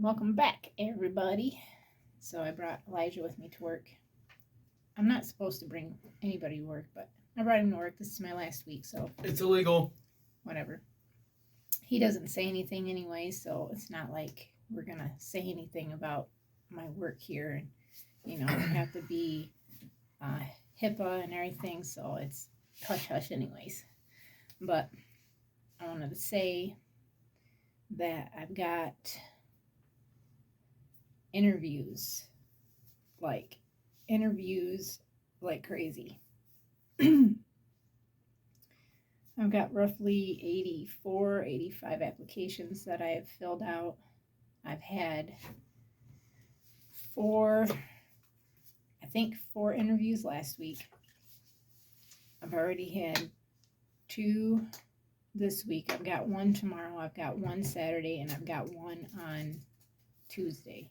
Welcome back, everybody. So I brought Elijah with me to work. I'm not supposed to bring anybody to work, but I brought him to work. This is my last week, so it's illegal. Whatever. He doesn't say anything anyway, so it's not like we're gonna say anything about my work here, and we have to be HIPAA and everything, so it's hush hush anyways. But I wanted to say that I've got interviews like crazy. I've got roughly 85 applications that I have filled out. I've had four interviews last week. I've already had 2 this week. I've got 1 tomorrow. I've got 1 Saturday, and I've got 1 on Tuesday.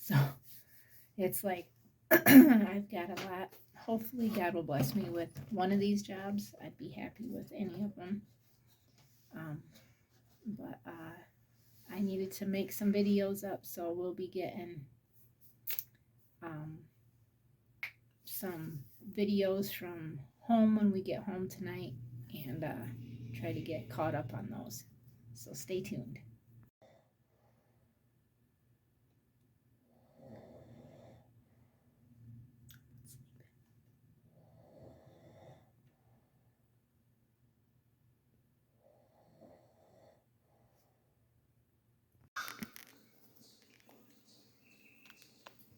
So it's like I've got a lot. Hopefully God will bless me with one of these jobs. I'd be happy with any of them. But I needed to make some videos up, so we'll be getting some videos from home when we get home tonight, and try to get caught up on those. So stay tuned.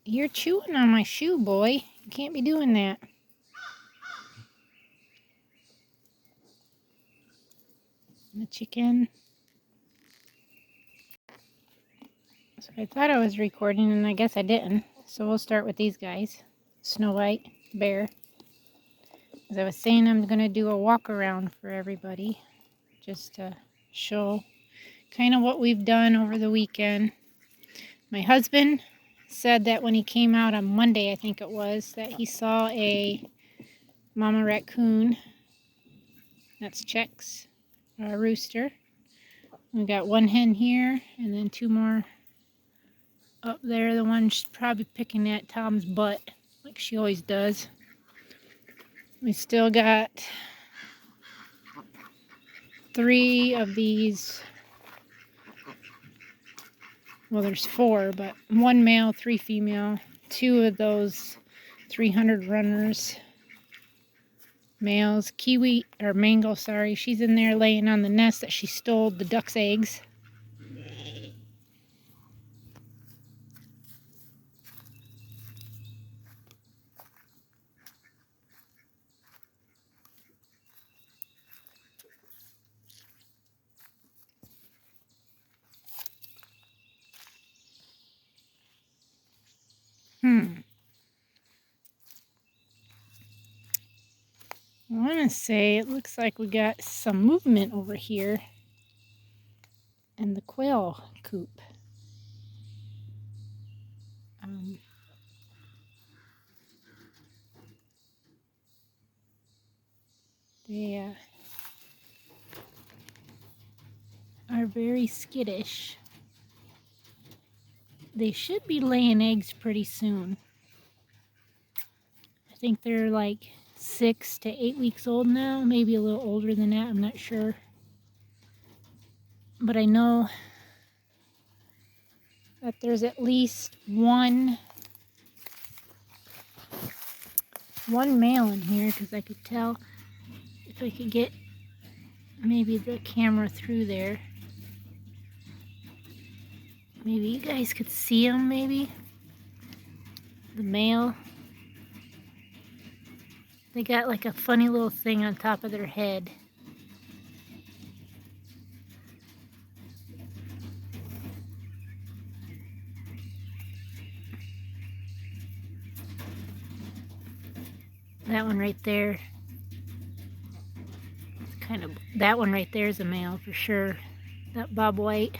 You're chewing on my shoe, boy. You can't be doing that. The chicken. So I thought I was recording, and I guess I didn't. So we'll start with these guys. Snow White, Bear. As I was saying, I'm going to do a walk around for everybody, just to show kind of what we've done over the weekend. My husband said that when he came out on Monday, I think it was, that he saw a mama raccoon. That's Chex, a rooster. We got 1 hen here, and then 2 more up there. The one she's probably picking at Tom's butt, like she always does. We still got 3 of these. Well, there's 4, but 1 male, 3 female. 2 of those 300 runners. Males. Kiwi, or Mango, sorry. She's in there laying on the nest that she stole the duck's eggs. I want to say it looks like we got some movement over here in the quail coop. They are very skittish. They should be laying eggs pretty soon. I think they're like 6 to 8 weeks old now, maybe a little older than that, I'm not sure. But I know that there's at least one male in here, because I could tell if I could get maybe the camera through there. Maybe you guys could see him, maybe. The male. They got like a funny little thing on top of their head. That one right there. That one right there is a male for sure. That Bob White.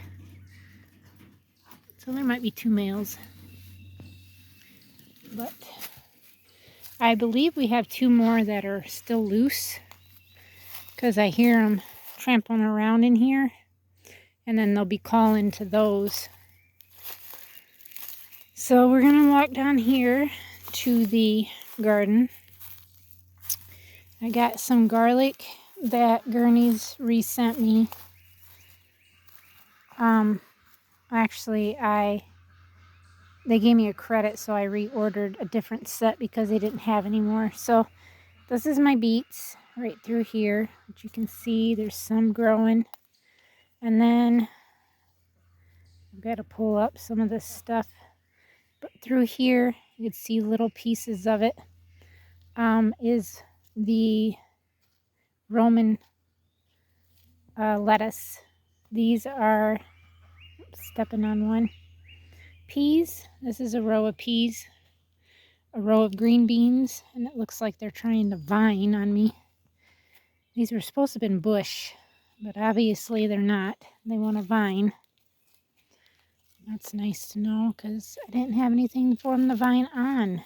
So there might be 2 males. But I believe we have 2 more that are still loose, because I hear them trampling around in here, and then they'll be calling to those So we're going to walk down here to the garden. I got some garlic that Gurney's resent me. Actually, they gave me a credit, so I reordered a different set because they didn't have any more. So this is my beets right through here, which you can see there's some growing. And then I've got to pull up some of this stuff. But through here, you can see little pieces of it. Is the Roman lettuce. These are, stepping on one, peas. This is a row of peas, a row of green beans, and it looks like they're trying to vine on me. These were supposed to have been bush, but obviously they're not. They want to vine. That's nice to know because I didn't have anything for them to vine on.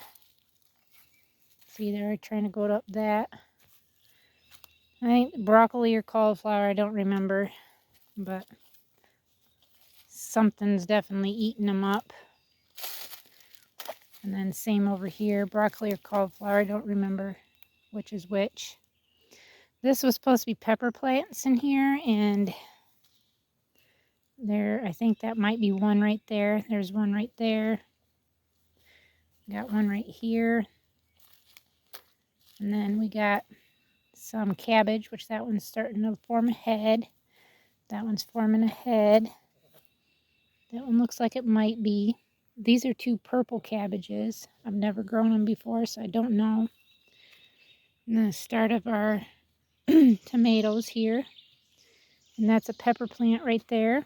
See, they're trying to go up that. I think broccoli or cauliflower, I don't remember, but something's definitely eating them up. And then same over here, broccoli or cauliflower, I don't remember which is which. This was supposed to be pepper plants in here, and there, I think that might be one right there. There's one right there. Got one right here. And then we got some cabbage, which that one's starting to form a head. That one's forming a head. That one looks like it might be. These are two purple cabbages. I've never grown them before, so I don't know. And the start of our tomatoes here. And that's a pepper plant right there.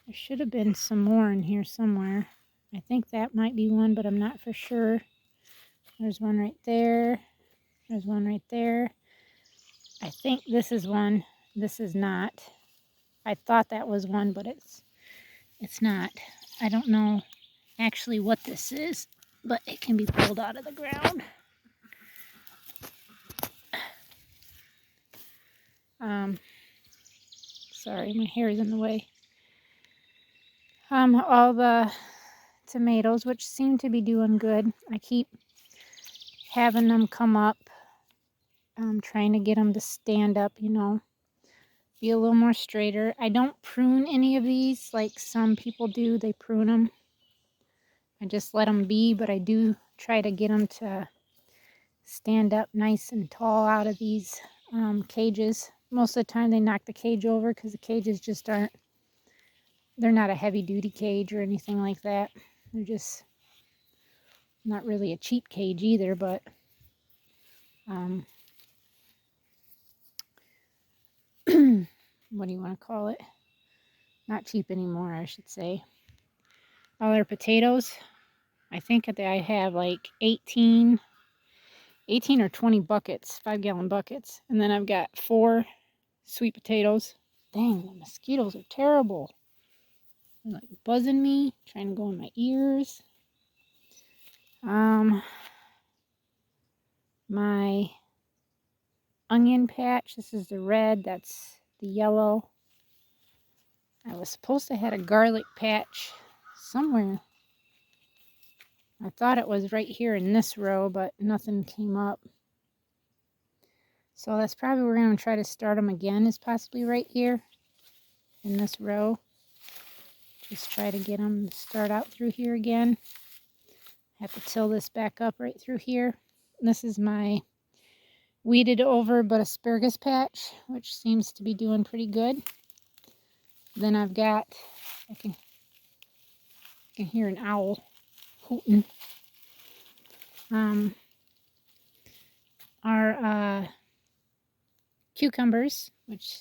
There should have been some more in here somewhere. I think that might be one, but I'm not for sure. There's one right there. There's one right there. I think this is one. This is not. I thought that was one, but it's not. I don't know actually what this is, but it can be pulled out of the ground. Sorry, my hair is in the way. All the tomatoes, which seem to be doing good. I keep having them come up. I'm trying to get them to stand up, you know, be a little more straighter. I don't prune any of these like some people do. They prune them. I just let them be, but I do try to get them to stand up nice and tall out of these cages. Most of the time they knock the cage over because the cages just aren't, they're not a heavy duty cage or anything like that. They're just not really a cheap cage either, but what do you want to call it? Not cheap anymore, I should say. All our potatoes, I think that I have like 18 or 20 buckets, 5-gallon buckets. And then I've got 4 sweet potatoes. Dang, the mosquitoes are terrible. They're like buzzing me, trying to go in my ears. My onion patch, this is the red, that's the yellow. I was supposed to have a garlic patch somewhere. I thought it was right here in this row, but nothing came up. So that's probably where we're going to try to start them again, is possibly right here in this row. Just try to get them to start out through here again. Have to till this back up right through here. This is my weeded over but asparagus patch, which seems to be doing pretty good. Then I've got, I can hear an owl hooting. Our cucumbers, which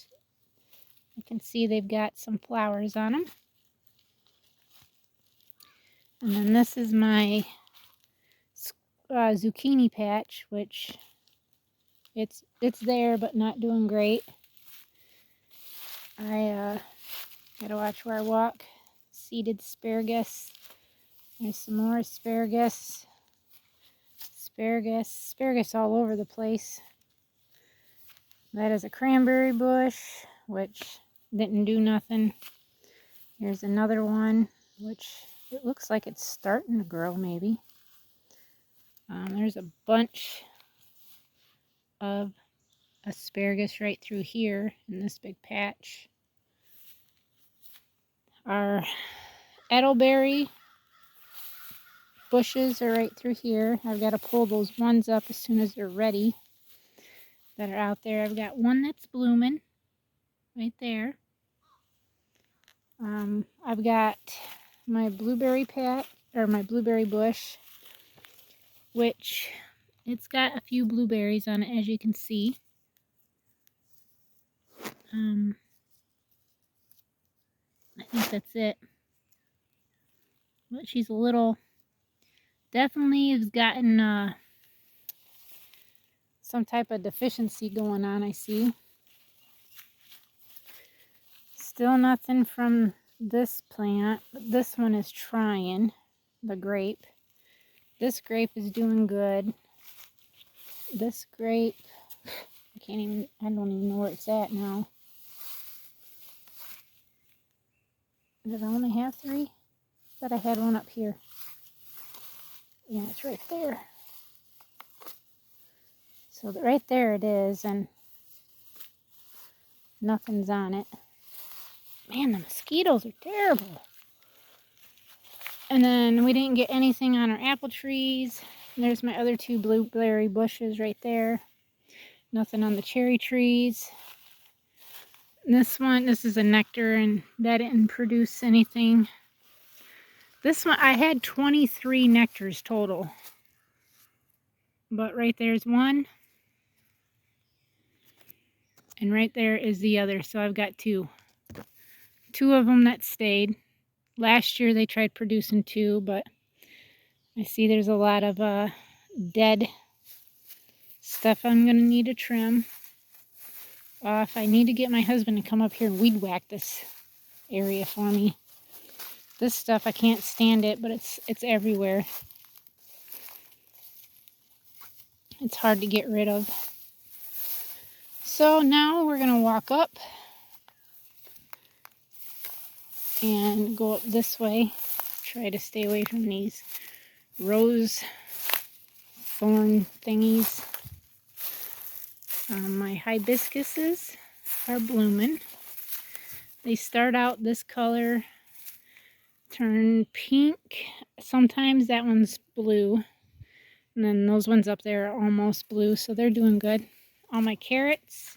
you can see they've got some flowers on them. And then this is my zucchini patch, which it's there but not doing great. I gotta watch where I walk. Seeded asparagus. There's some more asparagus. Asparagus all over the place. That is a cranberry bush, which didn't do nothing. Here's another one, which It looks like it's starting to grow maybe. There's a bunch of asparagus right through here in this big patch. Our edelberry bushes are right through here. I've got to pull those ones up as soon as they're ready that are out there. I've got one that's blooming right there. I've got my blueberry patch, or my blueberry bush, which it's got a few blueberries on it, as you can see. I think that's it. But she's a little, definitely has gotten some type of deficiency going on, I see. Still nothing from this plant, but this one is trying, the grape. This grape is doing good. This grape, I don't even know where it's at now. Did I only have 3? Thought I had one up here. Yeah, it's right there. So right there it is, and nothing's on it. Man, the mosquitoes are terrible. And then we didn't get anything on our apple trees. There's my other 2 blueberry bushes right there. Nothing on the cherry trees. This one, this is a nectar, and that didn't produce anything. This one, I had 23 nectars total. But right there's one. And right there is the other. So I've got 2. 2 of them that stayed. Last year they tried producing 2, but I see there's a lot of dead stuff I'm going to need to trim off. I need to get my husband to come up here and weed whack this area for me. This stuff, I can't stand it, but it's everywhere. It's hard to get rid of. So now we're going to walk up and go up this way. Try to stay away from these rose thorn thingies. My hibiscuses are blooming. They start out this color, turn pink. Sometimes that one's blue. And then those ones up there are almost blue, so they're doing good. All my carrots,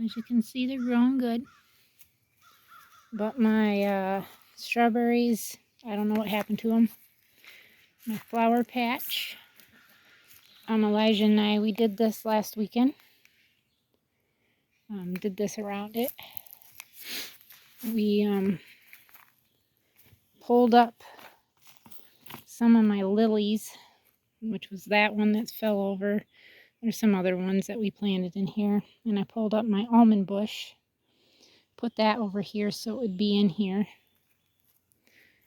as you can see, they're growing good. But my strawberries, I don't know what happened to them. My flower patch. Elijah and I, we did this last weekend. Did this around it. We pulled up some of my lilies, which was that one that fell over. There's some other ones that we planted in here. And I pulled up my almond bush. Put that over here so it would be in here.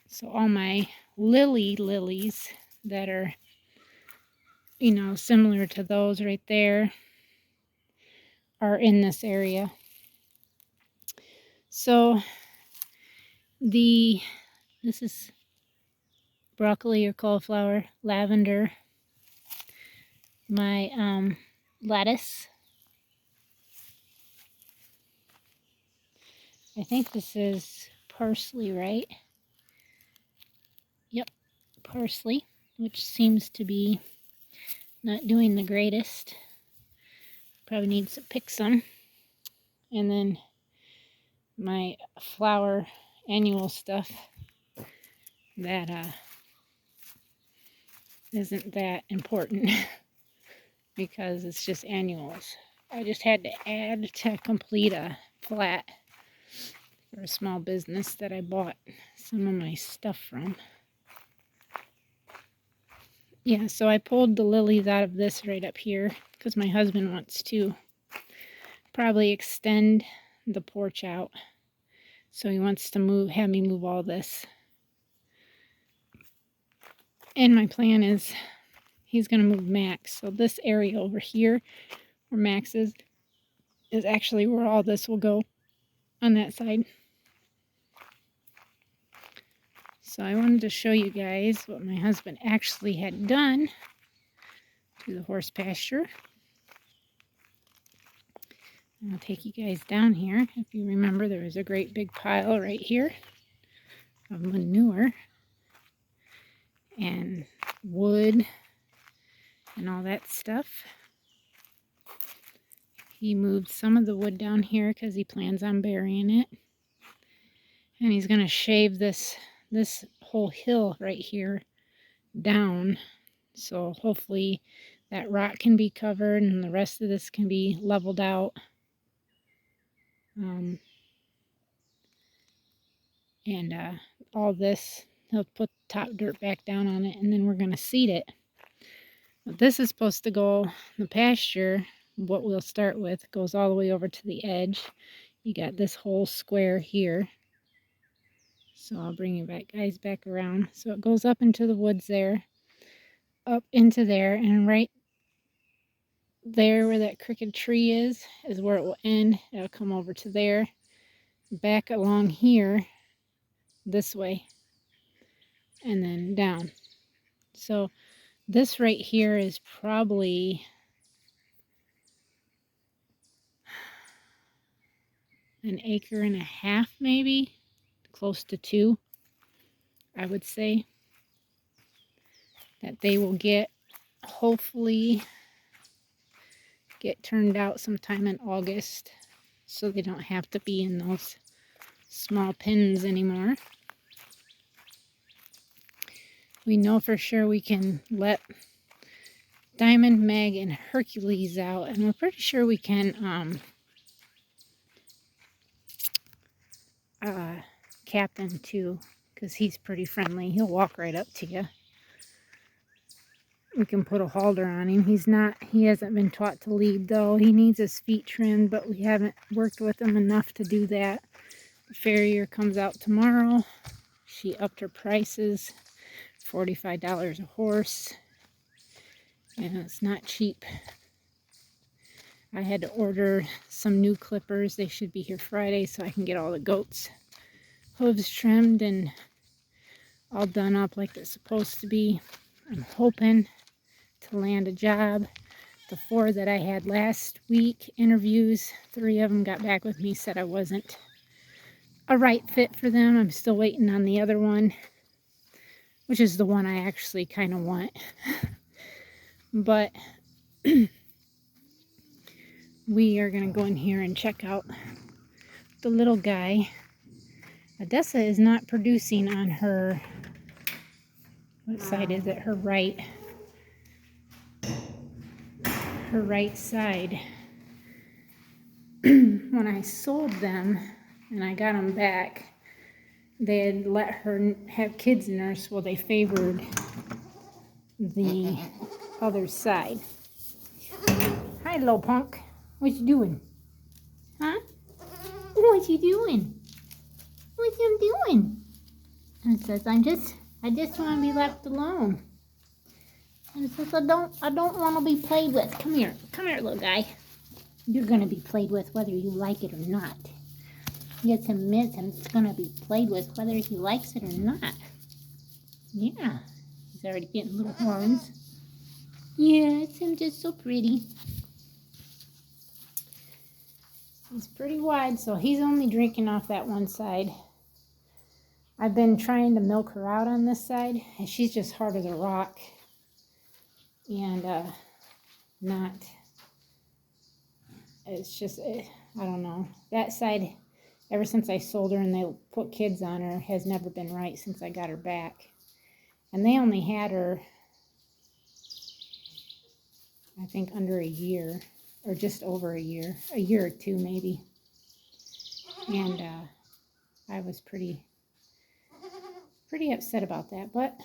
So all my lilies that are, you know, similar to those right there are in this area. So this is broccoli or cauliflower, lavender, my lettuce. I think this is parsley, right? Yep, parsley, which seems to be not doing the greatest. Probably needs to pick some. And then my flower annual stuff that isn't that important because it's just annuals. I just had to add to complete a flat for a small business that I bought some of my stuff from. Yeah, so I pulled the lilies out of this right up here because my husband wants to probably extend the porch out. So he wants to have me move all this. And my plan is he's going to move Max. So this area over here where Max is actually where all this will go on that side. So I wanted to show you guys what my husband actually had done to the horse pasture. I'll take you guys down here. If you remember, there was a great big pile right here of manure and wood and all that stuff. He moved some of the wood down here because he plans on burying it. And he's going to shave this whole hill right here down. So hopefully that rock can be covered and the rest of this can be leveled out. All this, he'll put top dirt back down on it, and then we're going to seed it. But this is supposed to go, the pasture, what we'll start with, goes all the way over to the edge. You got this whole square here. So I'll bring you guys back around. So it goes up into the woods there, up into there, and right there where that crooked tree is where it will end. It'll come over to there, back along here, this way, and then down. So this right here is probably an acre and a half, maybe close to 2, I would say, that they will get, hopefully get turned out sometime in August, so they don't have to be in those small pens anymore. We know for sure we can let Diamond, Meg, and Hercules out, and we're pretty sure we can Captain too, because he's pretty friendly. He'll walk right up to you. We can put a halter on him. He hasn't been taught to lead though. He needs his feet trimmed, but we haven't worked with him enough to do that. The farrier comes out tomorrow. She upped her prices, $45 a horse, and it's not cheap. I had to order some new clippers. They should be here Friday so I can get all the goats' hooves trimmed and all done up like they're supposed to be. I'm hoping to land a job. The 4 that I had last week, interviews, 3 of them got back with me, said I wasn't a right fit for them. I'm still waiting on the other one, which is the one I actually kind of want. But we are going to go in here and check out the little guy. Odessa is not producing on her, what side is it? Her right side. When I sold them and I got them back, they had let her have kids nurse. Well, they favored the other side. Hi, little punk. What you doing? Huh? What you doing? What you doing? And it says, I just want to be left alone. And it says, I don't want to be played with. Come here, little guy. You're gonna be played with whether you like it or not. It's him admits it's gonna be played with whether he likes it or not. Yeah, he's already getting little horns. Yeah, it's him, just so pretty. He's pretty wide, so he's only drinking off that one side. I've been trying to milk her out on this side, and she's just hard as a rock. And it's just, I don't know. That side, ever since I sold her and they put kids on her, has never been right since I got her back. And they only had her, I think, under a year, or just over a year or 2 maybe. And I was pretty upset about that, but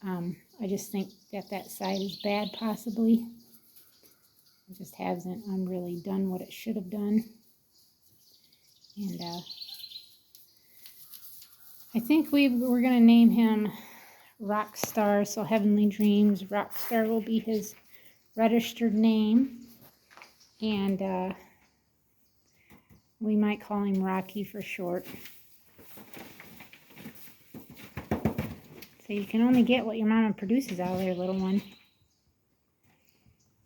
I just think that side is bad, possibly. It just hasn't really done what it should have done. And I think we're going to name him Rockstar, so Heavenly Dreams. Rockstar will be his registered name. And we might call him Rocky for short. So you can only get what your mama produces out there, little one.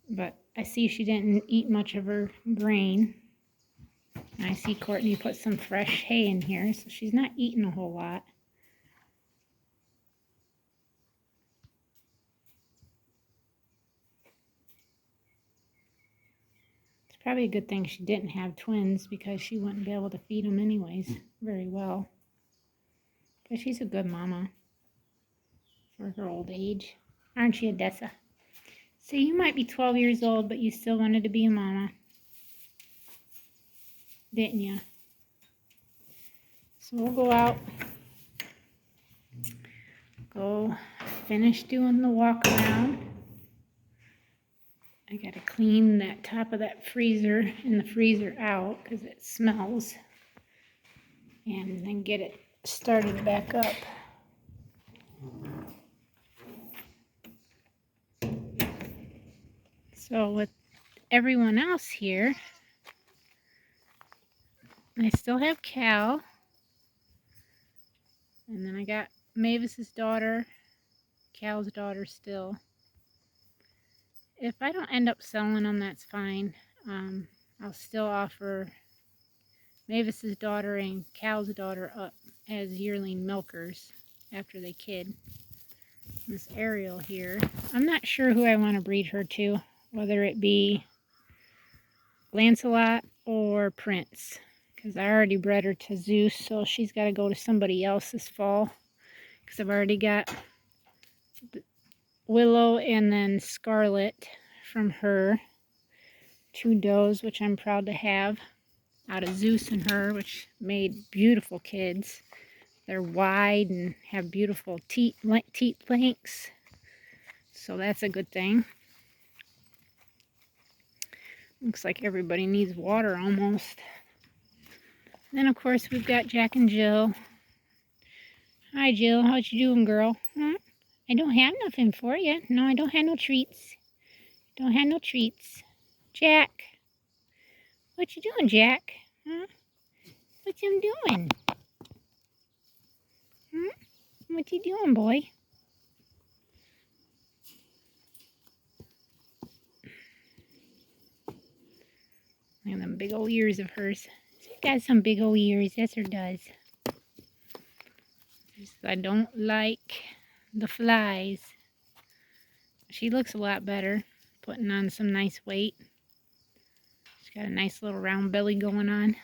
But I see she didn't eat much of her grain. And I see Courtney put some fresh hay in here, so she's not eating a whole lot. It's probably a good thing she didn't have twins because she wouldn't be able to feed them anyways very well. But she's a good mama for her old age. Aren't you, Odessa? So you might be 12 years old, but you still wanted to be a mama. Didn't you? So we'll go out. Go finish doing the walk around. I gotta clean that top of that freezer and the freezer out because it smells. And then get it started back up. So with everyone else here, I still have Cal. And then I got Mavis's daughter, Cal's daughter still. If I don't end up selling them, that's fine. I'll still offer Mavis's daughter and Cal's daughter up as yearling milkers after they kid. This Ariel here, I'm not sure who I want to breed her to, whether it be Lancelot or Prince, because I already bred her to Zeus, so she's got to go to somebody else this fall, because I've already got Willow and then Scarlet from her, 2 does, which I'm proud to have, out of Zeus and her, which made beautiful kids. They're wide and have beautiful teeth lengths, so that's a good thing. Looks like everybody needs water almost. Then of course we've got Jack and Jill. Hi Jill, what you doing, girl? Huh? I don't have nothing for you. No, I don't have no treats. Don't have no treats. Jack, what you doing, Jack? Huh? What you doing? Huh? What you doing, boy? Look at them big old ears of hers. She's got some big old ears. Yes, her does. I don't like the flies. She looks a lot better, putting on some nice weight. She's got a nice little round belly going on.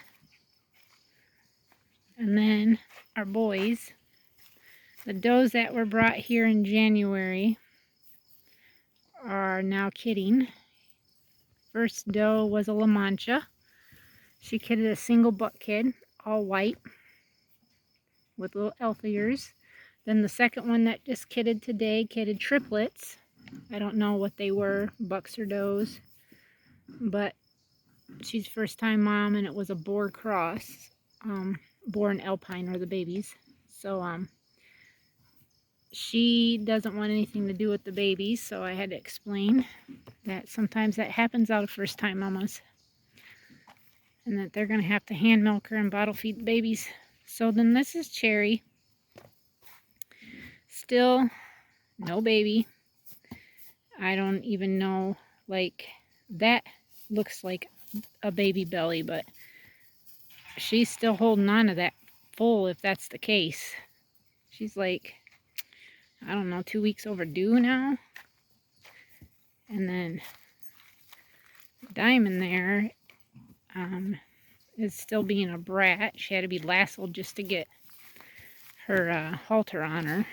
And then our boys, the does that were brought here in January are now kidding. First doe was a La Mancha. She kidded a single buck kid, all white, with little elf ears. Then the second one that just kidded today kidded triplets. I don't know what they were, bucks or does, but she's first time mom, and it was a boar cross. Boar and alpine are the babies. So she doesn't want anything to do with the babies, so I had to explain that sometimes that happens out of first time mamas, and that they're going to have to hand milk her and bottle feed the babies. So then this is Cherry. Still no baby. I don't even know, like, that looks like a baby belly, but she's still holding on to that full if that's the case. She's like, I don't know, 2 weeks overdue now. And then Diamond there is still being a brat. She had to be lassoed just to get her halter on her.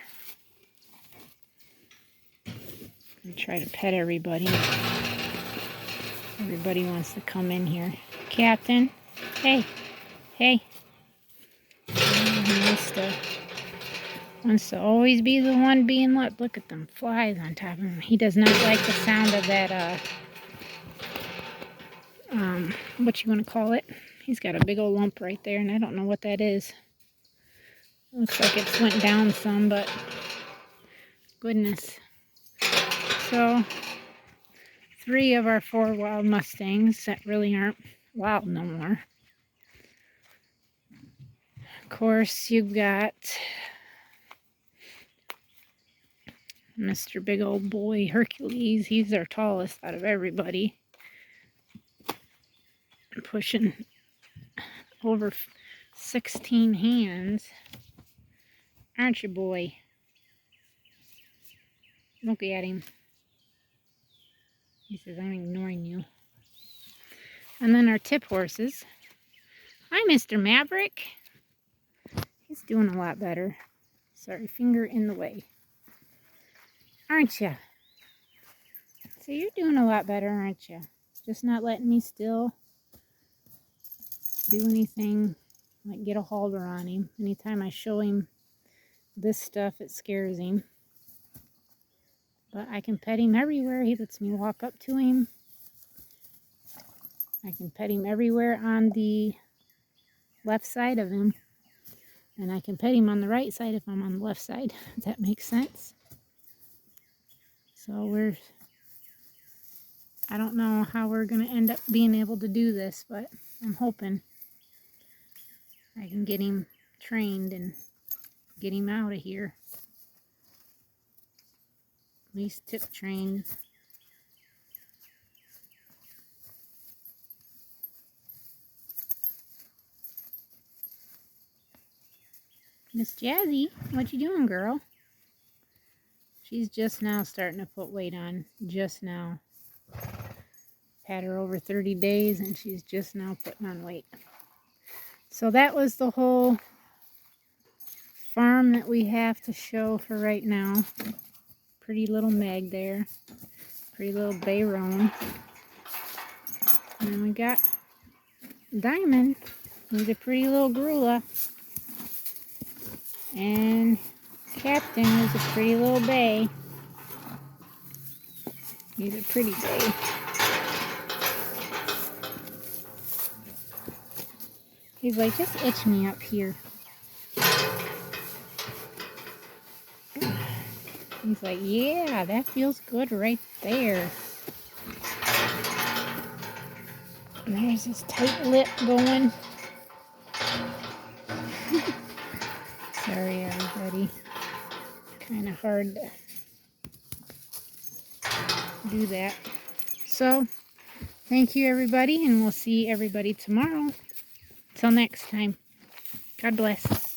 And try to pet everybody. Everybody wants to come in here. Captain, hey, hey. He wants to always be the one being let. Look at them flies on top of him. He does not like the sound of that, what you want to call it. He's got a big old lump right there, and I don't know what that is. Looks like it's went down some, but goodness. So 3 of our 4 wild Mustangs that really aren't wild no more. Of course, you've got Mr. Big Old Boy Hercules. He's our tallest out of everybody. Pushing over 16 hands. Aren't you, boy? Look at him. He says, I'm ignoring you. And then our tip horses. Hi, Mr. Maverick. He's doing a lot better. Sorry, finger in the way. Aren't you? So you're doing a lot better, aren't you? Just not letting me still do anything, like get a halter on him. Anytime I show him this stuff, it scares him. But I can pet him everywhere. He lets me walk up to him. I can pet him everywhere on the left side of him. And I can pet him on the right side if I'm on the left side. If that makes sense. So I don't know how we're going to end up being able to do this, but I'm hoping I can get him trained and get him out of here. At least tip trained. Miss Jazzy, what you doing, girl? She's just now starting to put weight on. Just now. Had her over 30 days and she's just now putting on weight. So that was the whole farm that we have to show for right now. Pretty little Meg there. Pretty little Bayron. And then we got Diamond. He's a pretty little Grula. And Captain is a pretty little bay. He's a pretty bay. He's like, just itch me up here. He's like, yeah, that feels good right there. And there's this tight lip going. Sorry, everybody. Kind of hard to do that. So, thank you, everybody, and we'll see everybody tomorrow. Till next time. God bless.